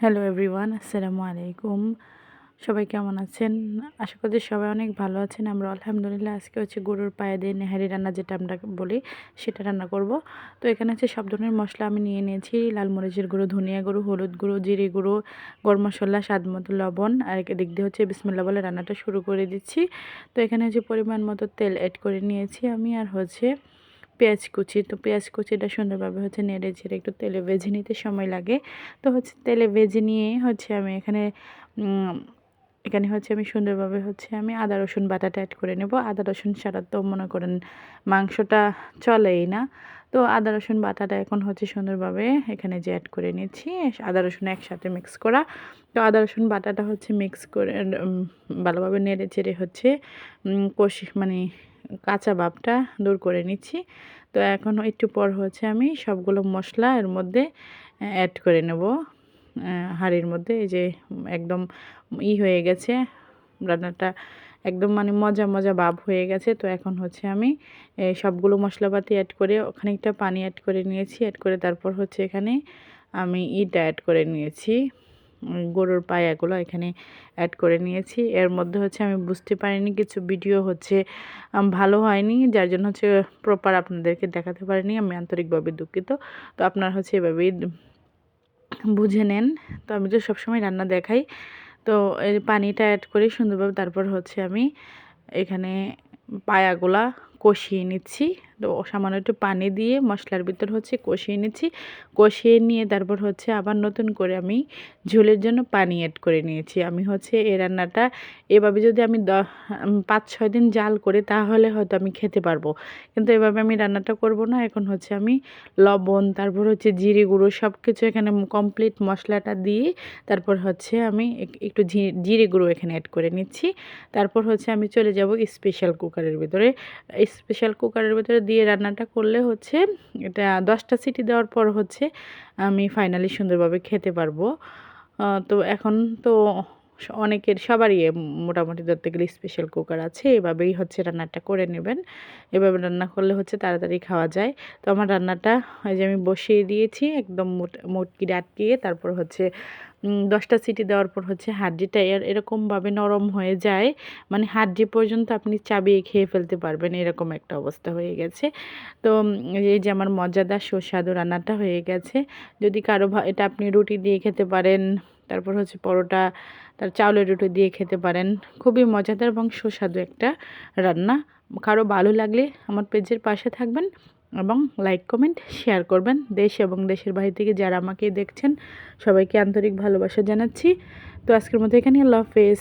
Hello everyone, আসসালামু আলাইকুম। সবাই কেমন আছেন? আশা করছি সবাই অনেক ভালো আছেন। আমরা আলহামদুলিল্লাহ। আজকে হচ্ছে গরুর পায়ে দিয়ে নেহারি রান্না, যেটা আমরা বলি, সেটা রান্না করব। তো এখানে হচ্ছে সব ধরনের মশলা আমি নিয়ে নিয়েছি। লাল মরিচের গুঁড়ো, ধনিয়া গুঁড়ো, হলুদ গুঁড়ো, জিরে গুঁড়ো, গরম মশলা, স্বাদ মতো লবণ। আর এদিক দিয়ে হচ্ছে বিসমিল্লাহ বলে রান্নাটা শুরু করে দিচ্ছি। তো এখানে হচ্ছে পরিমাণ মতো তেল অ্যাড করে নিয়েছি আমি, আর হচ্ছে পেঁয়াজ কুচি। তো পেঁয়াজ কুচিটা সুন্দরভাবে হচ্ছে নেড়ে ঝেড়ে একটু তেলে ভেজে নিতে সময় লাগে। তো হচ্ছে তেলে ভেজে নিয়ে হচ্ছে আমি এখানে হচ্ছে আমি সুন্দরভাবে হচ্ছে আমি আদা রসুন বাটাটা অ্যাড করে নেব। আদা রসুন ছাড়া তো মনে করেন মাংসটা চলেই না। তো আদা রসুন বাটাটা এখন হচ্ছে সুন্দরভাবে এখানে যে অ্যাড করে নিচ্ছি, আদা রসুন একসাথে মিক্স করা। তো আদা রসুন বাটাটা হচ্ছে মিক্স করে ভালোভাবে নেড়ে চেড়ে হচ্ছে মানে কাঁচা ভাবটা দূর করে নিচ্ছি। তো এখন একটু পর হচ্ছে আমি সবগুলো মশলা এর মধ্যে অ্যাড করে নেব। হাঁড়ির মধ্যে এই যে একদম হয়ে গেছে রান্নাটা, একদম মানে মজা মজা ভাব হয়ে গেছে। তো এখন হচ্ছে আমি সবগুলো মশলাপাতি অ্যাড করে খানিকটা পানি অ্যাড করে নিয়েছি। অ্যাড করে তারপর হচ্ছে এখানে আমি অ্যাড করে নিয়েছি, গরুর পায়াগুলো এখানে অ্যাড করে নিয়েছি। এর মধ্যে হচ্ছে আমি বুঝতে পারিনি, কিছু ভিডিও হচ্ছে ভালো হয়নি, যার জন্য হচ্ছে প্রপার আপনাদেরকে দেখাতে পারিনি। আমি আন্তরিকভাবে দুঃখিত। তো আপনারা হচ্ছে এভাবেই বুঝে নেন। তো আমি তো সবসময় রান্না দেখাই। তো এই পানিটা অ্যাড করে সুন্দরভাবে তারপর হচ্ছে আমি এখানে পায়াগুলা কষিয়ে নিচ্ছি। তো সামান্য একটু পানি দিয়ে মশলার ভিতর হচ্ছে কষিয়ে নিচ্ছি। কষিয়ে নিয়ে তারপর হচ্ছে আবার নতুন করে আমি ঝোলের জন্য পানি অ্যাড করে নিয়েছি। আমি হচ্ছে এই রান্নাটা এভাবে যদি আমি 5-6 দিন জাল করি তাহলে হয়তো আমি খেতে পারবো, কিন্তু এভাবে আমি রান্নাটা করব না। এখন হচ্ছে আমি লবণ, তারপর হচ্ছে জিরে গুঁড়ো সব কিছু এখানে কমপ্লিট মশলাটা দিয়ে তারপর হচ্ছে আমি একটু জিরে গুঁড়ো এখানে অ্যাড করে নিচ্ছি। তারপর হচ্ছে আমি চলে যাব স্পেশাল কুকারের ভিতরে। স্পেশাল কুকারের ভিতরে দিয়ে রান্নাটা করলে হচ্ছে এটা 10টা সিটি দেওয়ার পর হচ্ছে আমি ফাইনালি সুন্দরভাবে খেতে পারবো। তো এখন তো অনেকের সবারই মোটামুটি ধরতে গেলে স্পেশাল কুকার আছে। এভাবেই হচ্ছে রান্নাটা করে নেবেন। এভাবে রান্না করলে হচ্ছে তাড়াতাড়ি খাওয়া যায়। তো আমার রান্নাটা ওই যে আমি বসিয়ে দিয়েছি একদম মোটকিরে আটকিয়ে। তারপর হচ্ছে 10টা সিটি দেওয়ার পর হচ্ছে হাড্ডিটা এরকমভাবে নরম হয়ে যায়, মানে হাড্ডি পর্যন্ত আপনি চাবিয়ে খেয়ে ফেলতে পারবেন, এরকম একটা অবস্থা হয়ে গেছে। তো এই যে আমার মজাদার সুস্বাদু রান্নাটা হয়ে গেছে। যদি কারো এটা আপনি রুটি দিয়ে খেতে পারেন, তারপর হচ্ছে পরোটা, তার চাউলের রুটি দিয়ে খেতে পারেন। খুবই মজাদার এবং সুস্বাদু একটা রান্না। কারো ভালো লাগলে আমার পেজের পাশে থাকবেন এবং লাইক কমেন্ট শেয়ার করবেন। দেশ এবং দেশের বাইরে থেকে যারা আমাকে দেখছেন সবাইকে আন্তরিক ভালোবাসা জানাচ্ছি। তো আজকের মতো এখানে, আল্লাহ হাফেজ।